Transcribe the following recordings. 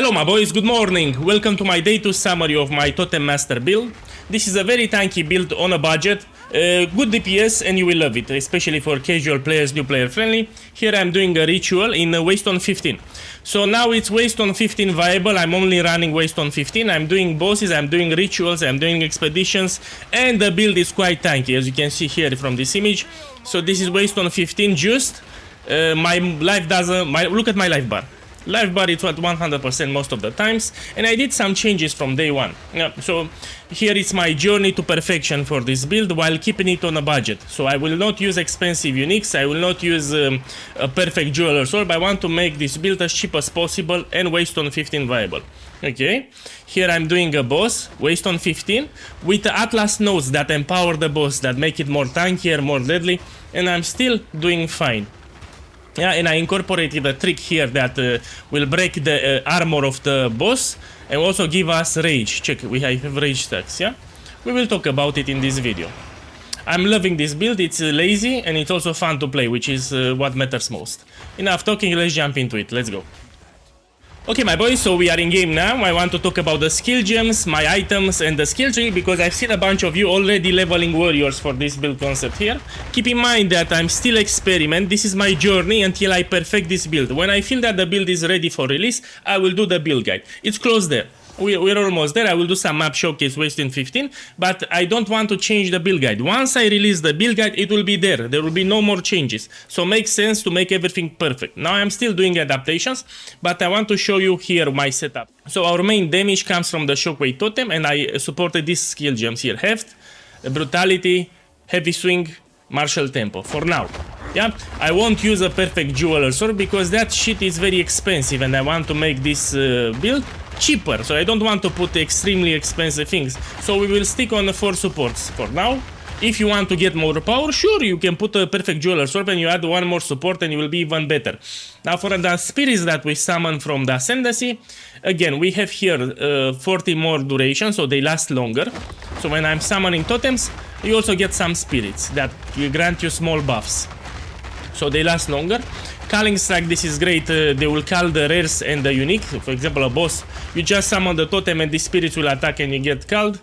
Hello my boys, good morning. Welcome to my day 2 summary of my Totem Master build. This is a very tanky build on a budget, good DPS and you will love it, especially for casual players, new player friendly. Here I'm doing a ritual in Waystone 15. So now it's Waystone 15 viable, I'm only running Waystone 15, I'm doing bosses, I'm doing rituals, I'm doing expeditions, and the build is quite tanky as you can see here from this image. So this is Waystone 15 just. My life doesn't, look at my life bar. Life bar is at 100% most of the times, and I did some changes from day one. Yeah, so here is my journey to perfection for this build while keeping it on a budget. So I will not use expensive uniques, I will not use a perfect jeweler's orb. I want to make this build as cheap as possible and Waystone 15 viable. Okay, here I'm doing a boss, Waystone 15, with the Atlas nodes that empower the boss, that make it more tankier, more deadly, and I'm still doing fine. Yeah, and I incorporated a trick here that will break the armor of the boss and also give us rage. Check, we have rage stacks, yeah? We will talk about it in this video. I'm loving this build, it's lazy and it's also fun to play, which is what matters most. Enough talking, let's jump into it, let's go. Okay my boys, so we are in game now. I want to talk about the skill gems, my items and the skill tree because I've seen a bunch of you already leveling warriors for this build concept here. Keep in mind that I'm still experiment, this is my journey until I perfect this build. When I feel that the build is ready for release, I will do the build guide. It's close there. We're almost there. I will do some map showcase Waystone 15, but I don't want to change the build guide. Once I release the build guide, it will be there. There will be no more changes. So makes sense to make everything perfect. Now I'm still doing adaptations, but I want to show you here my setup. So our main damage comes from the Shockwave Totem, and I supported these skill gems here. Heft, Brutality, Heavy Swing, Martial Tempo, for now. Yeah, I won't use a perfect jeweler's sword because that shit is very expensive and I want to make this build cheaper, so I don't want to put extremely expensive things. So we will stick on the 4 supports for now. If you want to get more power, sure, you can put a perfect jeweler's sword and you add 1 more support and you will be even better. Now for the spirits that we summon from the Ascendancy, again we have here 40 more duration, so they last longer. So when I'm summoning totems, you also get some spirits that grant you small buffs. So they last longer. Culling Strike, this is great, they will cull the rares and the unique. So for example a boss, you just summon the totem and the spirits will attack and you get culled.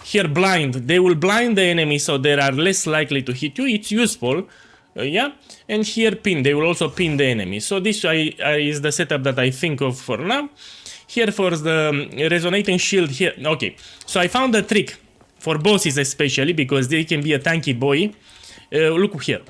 Here Blind, they will blind the enemy so they are less likely to hit you, it's useful. Yeah, and here Pin, they will also pin the enemy. So this is the setup that I think of for now. Here for the Resonating Shield here, okay. So I found a trick for bosses especially because they can be a tanky boy. Look here.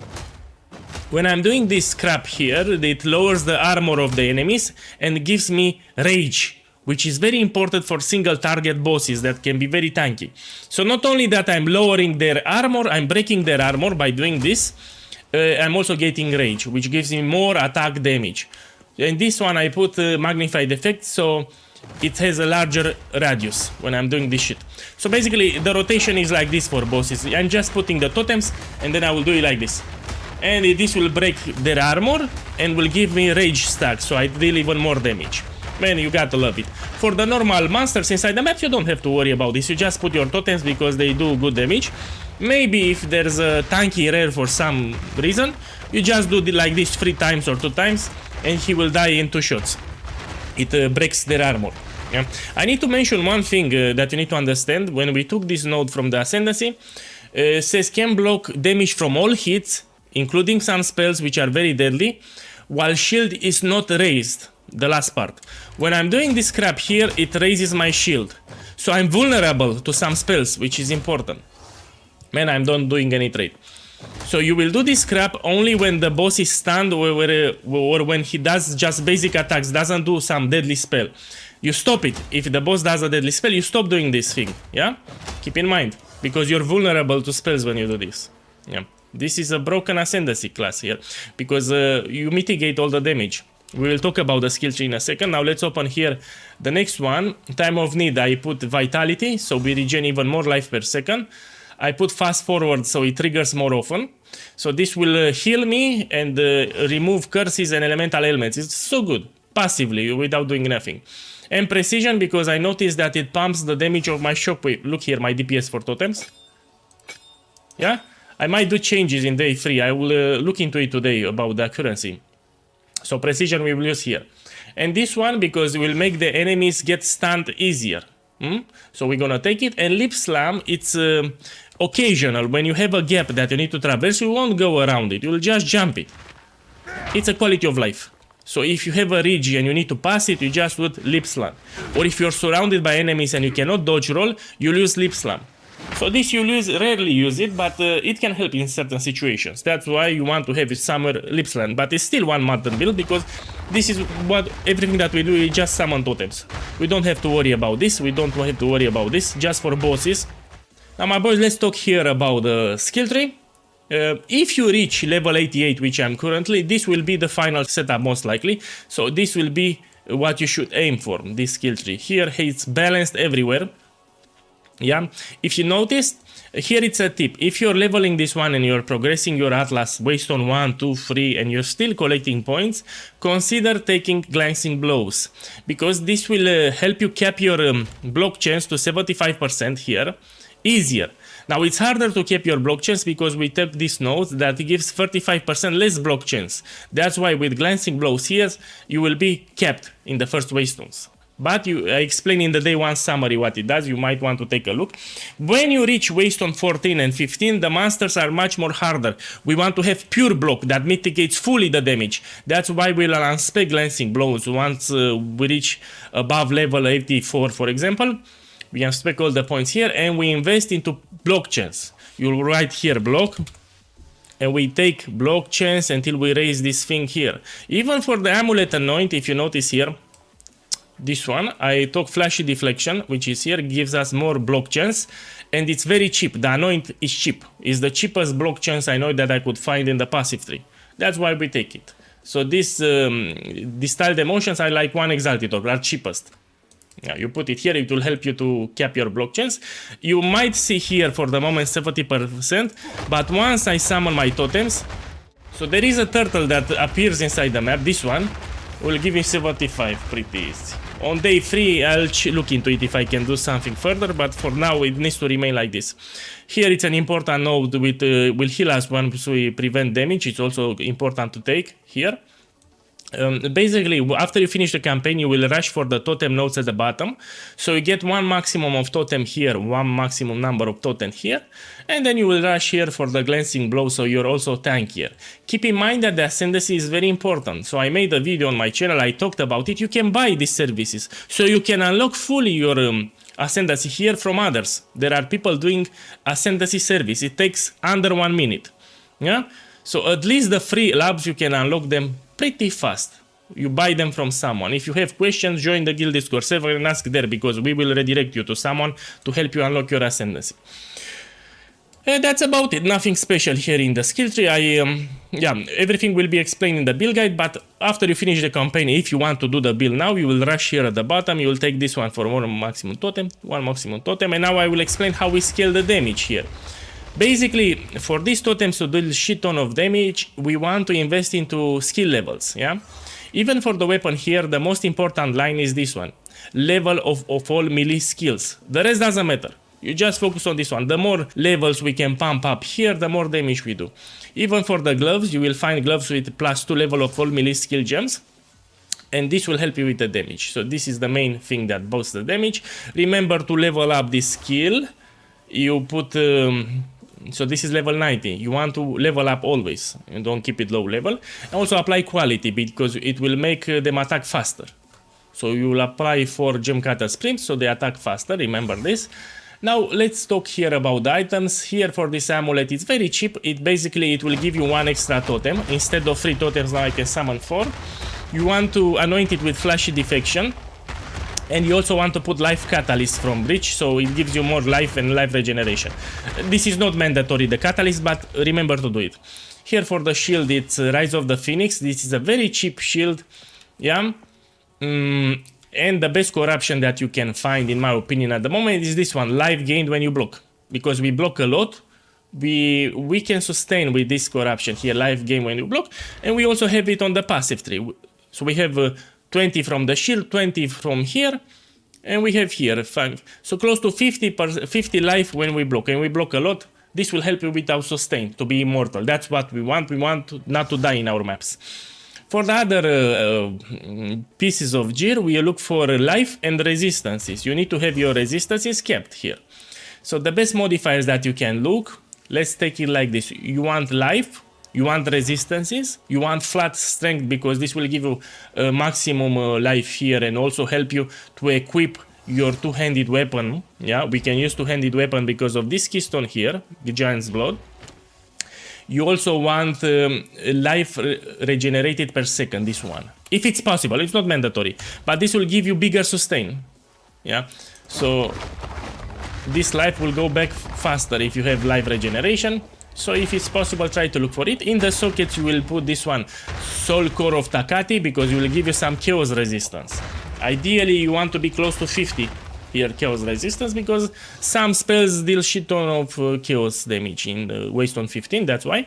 When I'm doing this crap here, it lowers the armor of the enemies and gives me rage, which is very important for single target bosses that can be very tanky. So not only that I'm lowering their armor, I'm breaking their armor by doing this, I'm also getting rage, which gives me more attack damage. And this one I put magnified effect, so it has a larger radius when I'm doing this shit. So basically the rotation is like this for bosses. I'm just putting the totems and then I will do it like this. And this will break their armor and will give me rage stack, so I deal even more damage. Man, you gotta love it. For the normal monsters inside the map, you don't have to worry about this. You just put your totems because they do good damage. Maybe if there's a tanky rare for some reason, you just do like this 3 times or 2 times and he will die in 2 shots. It breaks their armor. Yeah. I need to mention one thing that you need to understand. When we took this node from the Ascendancy, says can block damage from all hits, including some spells which are very deadly, while shield is not raised, the last part. When I'm doing this crap here, it raises my shield. So I'm vulnerable to some spells, which is important. Man, I'm not doing any trade. So you will do this crap only when the boss is stunned or when he does just basic attacks, doesn't do some deadly spell. You stop it. If the boss does a deadly spell, you stop doing this thing, yeah? Keep in mind, because you're vulnerable to spells when you do this, yeah? This is a broken Ascendancy class here, because you mitigate all the damage. We will talk about the skill tree in a second. Now let's open here the next one. Time of Need, I put Vitality, so we regen even more life per second. I put Fast Forward, so it triggers more often. So this will heal me and remove curses and elemental ailments. It's so good, passively, without doing nothing. And Precision, because I noticed that it pumps the damage of my Shockwave. Look here, my DPS for totems. Yeah? I might do changes in day 3. I will look into it today about the accuracy. So Precision we will use here. And this one because it will make the enemies get stunned easier. So we're gonna take it. And lip slam, it's occasional. When you have a gap that you need to traverse, you won't go around it, you'll just jump it. It's a quality of life. So if you have a ridge and you need to pass it, you just would lip slam. Or if you're surrounded by enemies and you cannot dodge roll, you'll use lip slam. So this you rarely use it, but it can help in certain situations. That's why you want to have it somewhere lip slam. But it's still one modern build because this is what everything that we do is just summon totems. We don't have to worry about this. We don't have to worry about this. Just for bosses. Now my boys, let's talk here about the skill tree. If you reach level 88, which I'm currently, this will be the final setup most likely. So this will be what you should aim for, this skill tree. Here it's balanced everywhere. Yeah, if you noticed, here it's a tip. If you're leveling this one and you're progressing your Atlas, Waystone 1, 2, 3, and you're still collecting points, consider taking glancing blows. Because this will help you cap your block chance to 75% here, easier. Now it's harder to keep your block chance because we took this node that gives 35% less block chance. That's why with glancing blows here, you will be kept in the first Waystones. But I explain in the day one summary what it does, you might want to take a look. When you reach Waystone 14 and 15, the monsters are much more harder. We want to have pure block that mitigates fully the damage. That's why we'll unspec glancing blows once we reach above level 84, for example. We unspec all the points here and we invest into block chance. You'll write here block. And we take block chance until we raise this thing here. Even for the amulet anoint, if you notice here, this one, I took flashy deflection, which is here, gives us more block chance, and it's very cheap. The anoint is cheap. It's the cheapest block chance I know that I could find in the passive tree. That's why we take it. So this styled emotions are like one exalted orb, are cheapest. Yeah, you put it here, it will help you to cap your block chance. You might see here for the moment 70%, but once I summon my totems, so there is a turtle that appears inside the map, this one, will give me 75, pretty easy. On day 3, I'll look into it if I can do something further, but for now it needs to remain like this. Here it's an important node with will heal us once we prevent damage. It's also important to take here. Basically, after you finish the campaign, you will rush for the totem nodes at the bottom. So you get one maximum of totem here, one maximum number of totem here. And then you will rush here for the glancing blow, so you're also tankier. Keep in mind that the ascendancy is very important. So I made a video on my channel, I talked about it. You can buy these services. So you can unlock fully your ascendancy here from others. There are people doing ascendancy service. It takes under 1 minute. Yeah. So at least the free labs, you can unlock them pretty fast. You buy them from someone. If you have questions, join the guild Discord server and ask there, because we will redirect you to someone to help you unlock your ascendancy. That's about it. Nothing special here in the skill tree. Yeah, everything will be explained in the build guide, but after you finish the campaign, if you want to do the build now, you will rush here at the bottom. You will take this one for one maximum totem, and now I will explain how we scale the damage here. Basically, for these totems to do a shit ton of damage, we want to invest into skill levels, yeah? Even for the weapon here, the most important line is this one. Level of all melee skills. The rest doesn't matter. You just focus on this one. The more levels we can pump up here, the more damage we do. Even for the gloves, you will find gloves with +2 level of all melee skill gems. And this will help you with the damage. So this is the main thing that boosts the damage. Remember to level up this skill. You put... so this is level 90. You want to level up always and don't keep it low level. Also apply quality, because it will make them attack faster. So you will apply for gem cutter sprint so they attack faster. Remember this. Now let's talk here about the items. Here for this amulet, it's very cheap. It will give you 1 extra totem. Instead of 3 totems, now I can summon 4. You want to anoint it with flashy defection. And you also want to put life catalyst from breach, so it gives you more life and life regeneration. This is not mandatory, the catalyst, but remember to do it. Here for the shield, it's Rise of the Phoenix. This is a very cheap shield, yeah. And the best corruption that you can find, in my opinion, at the moment is this one, life gained when you block. Because we block a lot, we can sustain with this corruption here, life gain when you block, and we also have it on the passive tree. So we have 20 from the shield, 20 from here, and we have here 5. So close to 50 life when we block, and we block a lot. This will help you with our sustain, to be immortal. That's what we want. We want not to die in our maps. For the other pieces of gear, we look for life and resistances. You need to have your resistances kept here. So the best modifiers that you can look, let's take it like this. You want life, you want resistances, you want flat strength because this will give you maximum life here and also help you to equip your two-handed weapon. Yeah, we can use two-handed weapon because of this keystone here, the Giant's Blood. You also want life regenerated per second, this one. If it's possible, it's not mandatory, but this will give you bigger sustain. Yeah, so this life will go back faster if you have life regeneration. So if it's possible, try to look for it. In the sockets, you will put this one, Soul Core of Takati, because it will give you some chaos resistance. Ideally, you want to be close to 50 here, chaos resistance, because some spells deal shit ton of chaos damage in the Waystone 15, that's why.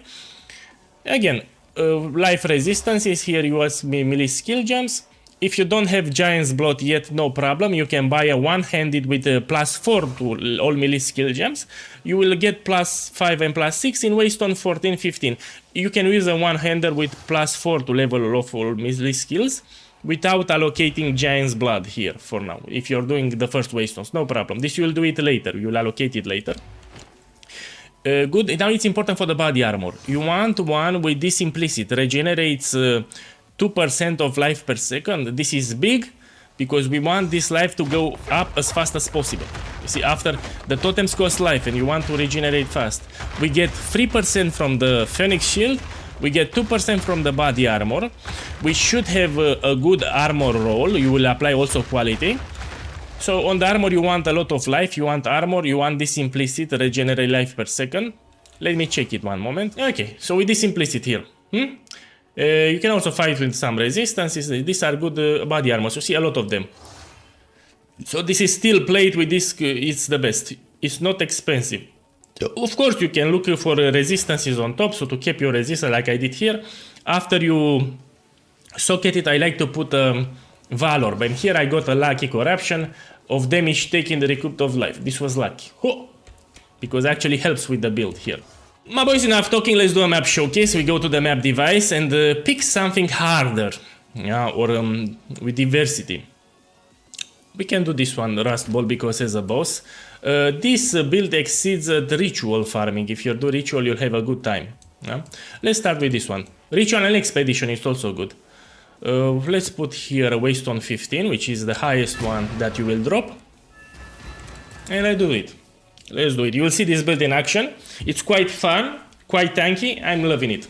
Again, life resistance is here, you ask me melee skill gems. If you don't have Giant's Blood yet, no problem, you can buy a one-handed with a +4 to all melee skill gems. You will get +5 and +6 in Waystone 14-15. You can use a one-hander with +4 to level of all melee skills, without allocating Giant's Blood here for now. If you're doing the first Waystones, no problem. This you will do it later, you will allocate it later. Good, now it's important for the body armor. You want one with this implicit, regenerates 2% of life per second. This is big because we want this life to go up as fast as possible. You see, after the totems cost life and you want to regenerate fast, we get 3% from the Phoenix Shield, we get 2% from the body armor. We should have a good armor roll. You will apply also quality. So on the armor you want a lot of life, you want armor, you want this implicit, regenerate life per second. Let me check it one moment. Okay, so with this implicit here. You can also fight with some resistances. These are good body armors. You see a lot of them. So this is steel plate with this, it's the best. It's not expensive. Of course, you can look for resistances on top, so to keep your resistance like I did here. After you socket it, I like to put Valor. But here I got a lucky corruption of damage taken the recoup of life. This was lucky. Because it actually helps with the build here. My boys, enough talking, let's do a map showcase. We go to the map device and pick something harder. Yeah, or with diversity. We can do this one, Rust Ball, because as a boss. This build exceeds the ritual farming. If you do ritual, you'll have a good time. Yeah? Let's start with this one. Ritual and expedition is also good. Let's put here a Waystone 15, which is the highest one that you will drop. And I do it. Let's do it. You will see this build in action. It's quite fun, quite tanky. I'm loving it.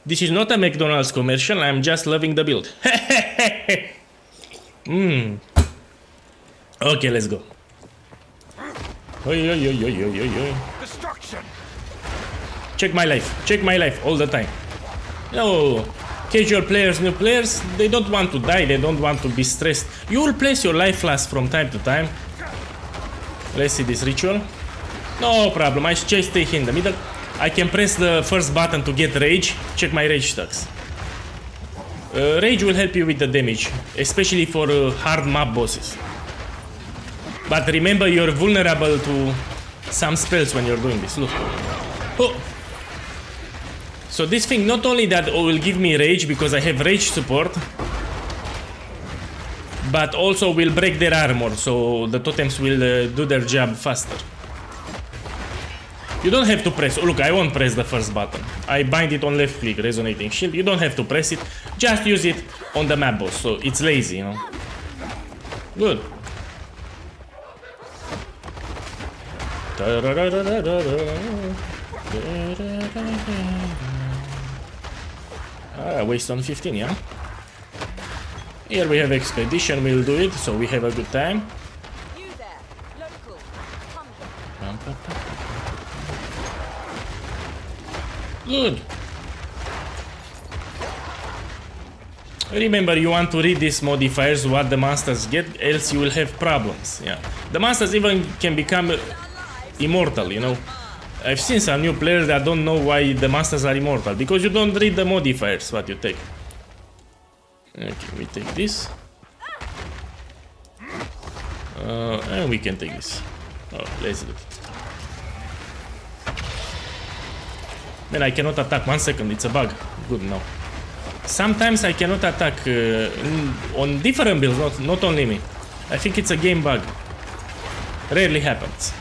This is not a McDonald's commercial. I'm just loving the build. Okay, let's go. Destruction. Check my life all the time. No, casual players, new players, they don't want to die, they don't want to be stressed. You will place your life flask from time to time. Let's see this ritual. No problem, I just stay here in the middle. I can press the first button to get rage. Check my rage stacks. Rage will help you with the damage, especially for hard map bosses. But remember, you're vulnerable to some spells when you're doing this. Look. Oh. So this thing, not only that will give me rage because I have rage support, but also will break their armor, so the totems will do their job faster. You don't have to press. Oh, look, I won't press the first button. I bind it on left click, resonating shield. You don't have to press it. Just use it on the map boss. So it's lazy, you know. Good. Waystone 15, yeah. Here we have expedition. We'll do it, so we have a good time. You there, local. Good. Remember, you want to read these modifiers, what the monsters get, else you will have problems. Yeah, the monsters even can become immortal, you know. I've seen some new players that don't know why the monsters are immortal, because you don't read the modifiers, what you take. Okay, we take this. And we can take this. Oh, let's do it. Man, I cannot attack. 1 second, it's a bug. Good, no. Sometimes I cannot attack on different builds, not only me. I think it's a game bug. Rarely happens.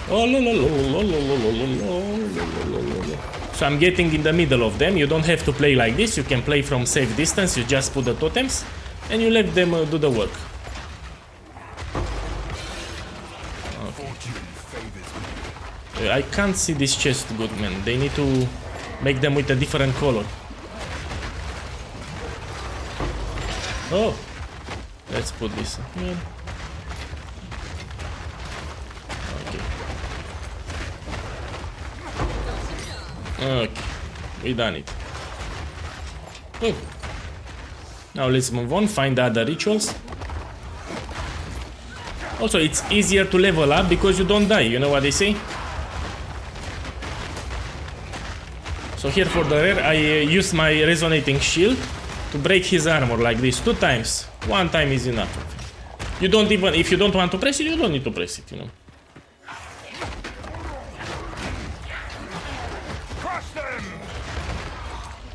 Oh, so I'm getting in the middle of them. You don't have to play like this. You can play from safe distance. You just put the totems and you let them do the work. Okay. I can't see this chest good, man. They need to make them with a different color. Oh, let's put this here. Okay, we done it. Oh. Now let's move on, find other rituals. Also, it's easier to level up because you don't die, you know what they say? So here for the rare, I use my resonating shield to break his armor like this 2 times. 1 time is enough. You don't even, if you don't want to press it, you don't need to press it, you know.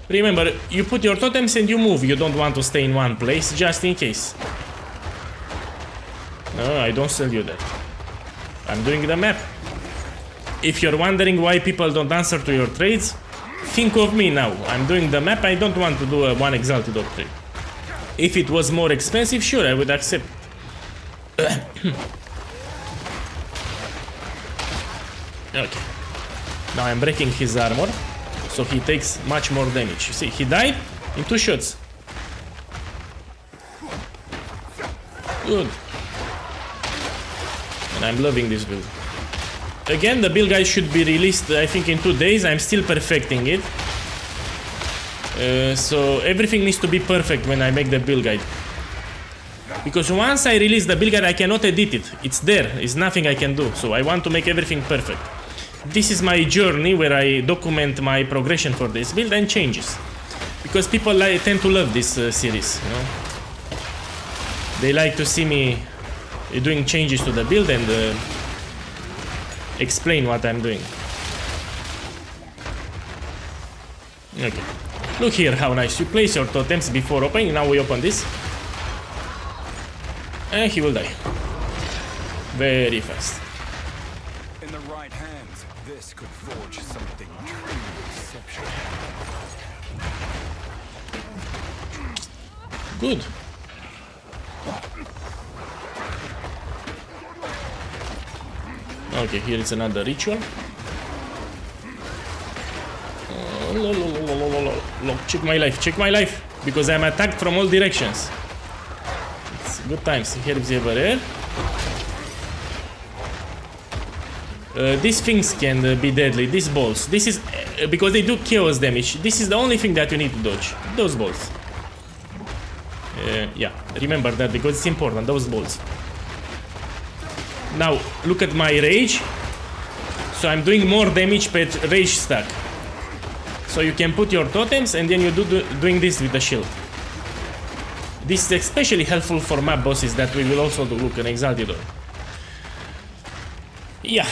Remember, you put your totems and you move. You don't want to stay in one place, just in case. No, I don't sell you that. I'm doing the map. If you're wondering why people don't answer to your trades, think of me now. I'm doing the map. I don't want to do a 1 exalted orc trade. If it was more expensive, sure, I would accept. Okay. Now I'm breaking his armor, so he takes much more damage. You see, he died in 2 shots. Good. And I'm loving this build. Again, the build guide should be released, I think, in 2 days. I'm still perfecting it. So everything needs to be perfect when I make the build guide. Because once I release the build guide, I cannot edit it. It's there. It's nothing I can do. So I want to make everything perfect. This is my journey where I document my progression for this build and changes. Because people tend to love this series, you know. They like to see me doing changes to the build and explain what I'm doing. Okay. Look here how nice. You place your totems before opening. Now we open this. And he will die. Very fast. In the right hands, this could forge something truly exceptional. Good. Okay, here is another ritual. Check my life, because I'm attacked from all directions. It's good times. Here is the barrier. These things can be deadly, these balls. This is because they do chaos damage. This is the only thing that you need to dodge. Those balls. Yeah, remember that because it's important, those balls. Now, look at my rage. So I'm doing more damage per rage stack. So you can put your totems and then you doing this with the shield. This is especially helpful for map bosses that we will also do. Look, an exalted orc. Yeah.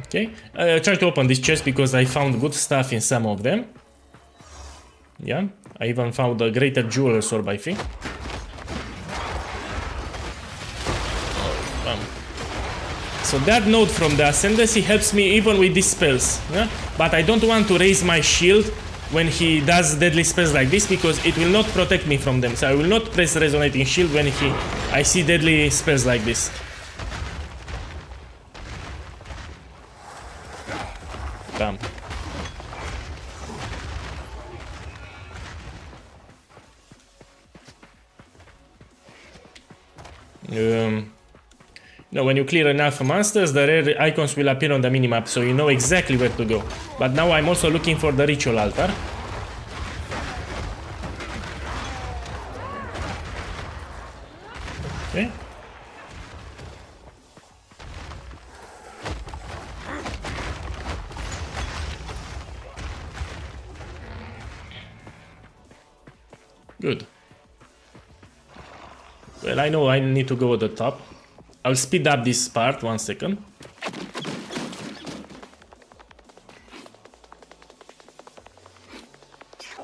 Okay, I try to open this chest because I found good stuff in some of them. Yeah, I even found a greater jeweler's orb, I think. So that node from the ascendancy helps me even with these spells. Yeah? But I don't want to raise my shield when he does deadly spells like this because it will not protect me from them. So I will not press resonating shield when I see deadly spells like this. Bam. No, when you clear enough monsters, the rare icons will appear on the minimap, so you know exactly where to go. But now I'm also looking for the ritual altar. Okay. Good. Well, I know I need to go at the top. I'll speed up this part, 1 second.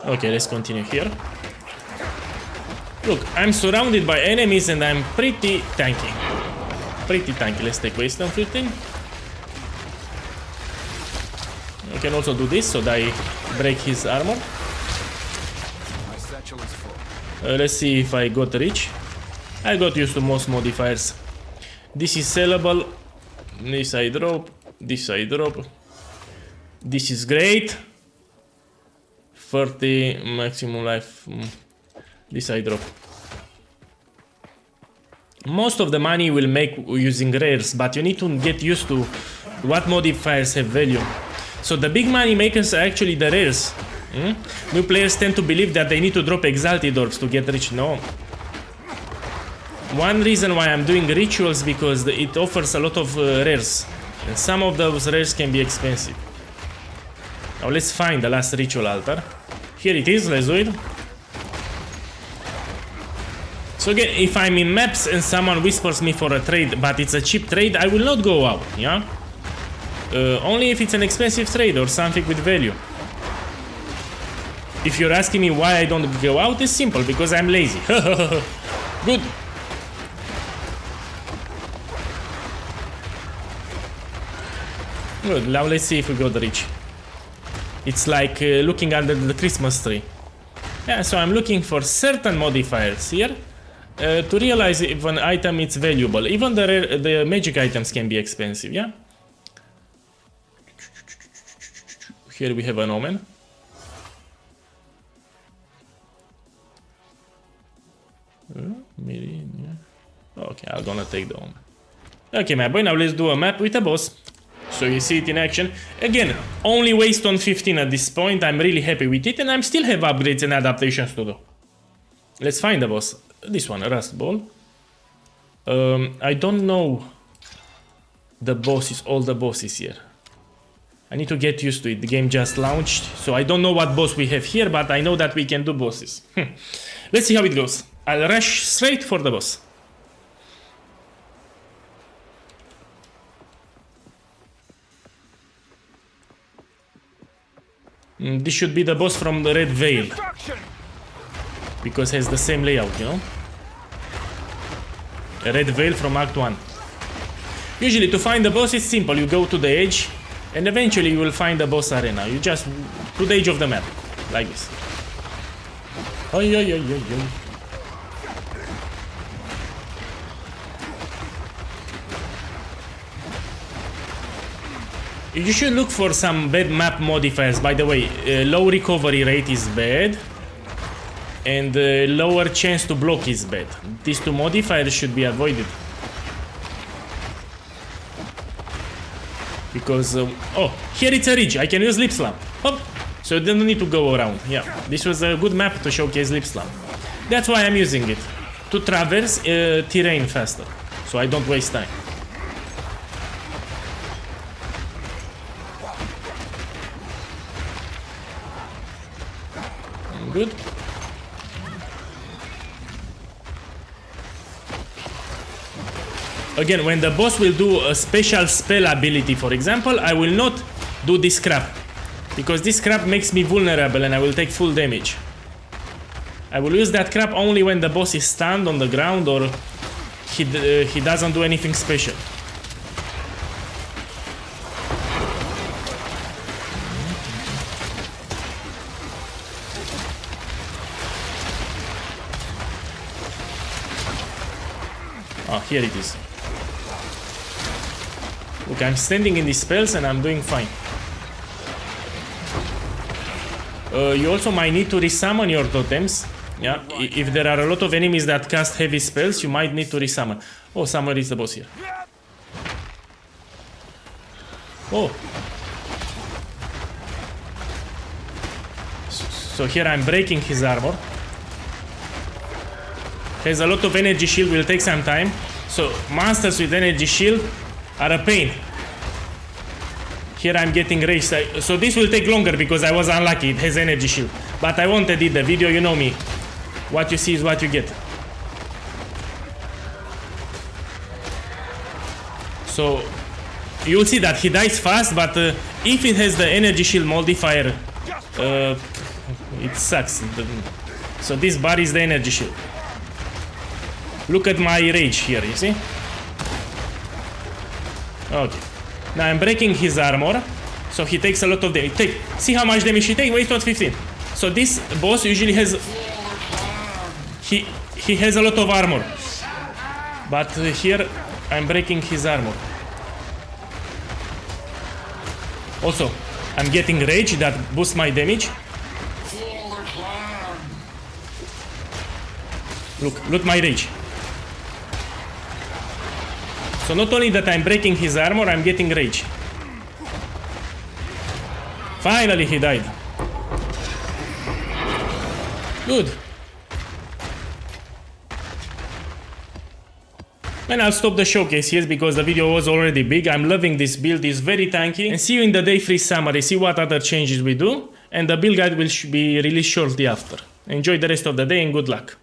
Okay, let's continue here. Look, I'm surrounded by enemies and I'm pretty tanky. Pretty tanky. Let's take Waystone 15. I can also do this so that I break his armor. My satchel is full. Let's see if I got reach. I got used to most modifiers. This is sellable. This I drop. This I drop. This is great. 30 maximum life. This I drop. Most of the money will make using rares, but you need to get used to what modifiers have value. So the big money makers are actually the rares. New players tend to believe that they need to drop exalted orbs to get rich. No. One reason why I'm doing rituals because it offers a lot of rares, and some of those rares can be expensive. Now let's find the last ritual altar. Here it is, let's do it. So again, if I'm in maps and someone whispers me for a trade, but it's a cheap trade, I will not go out, yeah? Only if it's an expensive trade or something with value. If you're asking me why I don't go out, it's simple, because I'm lazy. Good. Good, now let's see if we got rich. It's like looking under the Christmas tree. Yeah, so I'm looking for certain modifiers here to realize if an item is valuable. Even the magic items can be expensive, yeah? Here we have an omen. Okay, I'm gonna take the omen. Okay, my boy, now let's do a map with a boss. So you see it in action. Again, only Waystone 15 at this point. I'm really happy with it, and I still have upgrades and adaptations to do. Let's find the boss. This one, Rust Ball. I don't know the bosses, all the bosses here. I need to get used to it. The game just launched, so I don't know what boss we have here, but I know that we can do bosses. Let's see how it goes. I'll rush straight for the boss. This should be the boss from the Red Veil, because it has the same layout, you know? A Red Veil from Act 1. Usually to find the boss is simple, you go to the edge and eventually you will find the boss arena. You just to the edge of the map, like this. Oi, oi, oi, oi, oi. You should look for some bad map modifiers. By the way, low recovery rate is bad, and lower chance to block is bad. These two modifiers should be avoided. Because, oh, here it's a ridge. I can use Lip Slam. Hop. So I don't need to go around. Yeah, this was a good map to showcase Lip Slam. That's why I'm using it. To traverse terrain faster, so I don't waste time. Good. Again, when the boss will do a special spell ability, for example, I will not do this crap, because this crap makes me vulnerable and I will take full damage. I will use that crap only when the boss is stunned on the ground or he doesn't do anything special. Oh, here it is. Look, I'm standing in these spells and I'm doing fine. You also might need to resummon your totems. Yeah, if there are a lot of enemies that cast heavy spells, you might need to resummon. Oh, somewhere is the boss here. Oh. So here I'm breaking his armor. Has a lot of energy shield, will take some time. So monsters with energy shield are a pain. Here I'm getting raised. So this will take longer because I was unlucky. It has energy shield. But I wanted it, the video, you know me. What you see is what you get. So you'll see that he dies fast, but if it has the energy shield modifier, it sucks. So this bar is the energy shield. Look at my rage here, you see? Okay. Now I'm breaking his armor, so he takes a lot of damage. See how much damage he takes? Waystone 15. So this boss usually has... He has a lot of armor. But here I'm breaking his armor. Also, I'm getting rage that boosts my damage. Look my rage. So not only that I'm breaking his armor, I'm getting rage. Finally he died. Good. And I'll stop the showcase here because the video was already big. I'm loving this build, it's very tanky. And see you in the day 3 summary, see what other changes we do. And the build guide will be released shortly after. Enjoy the rest of the day and good luck.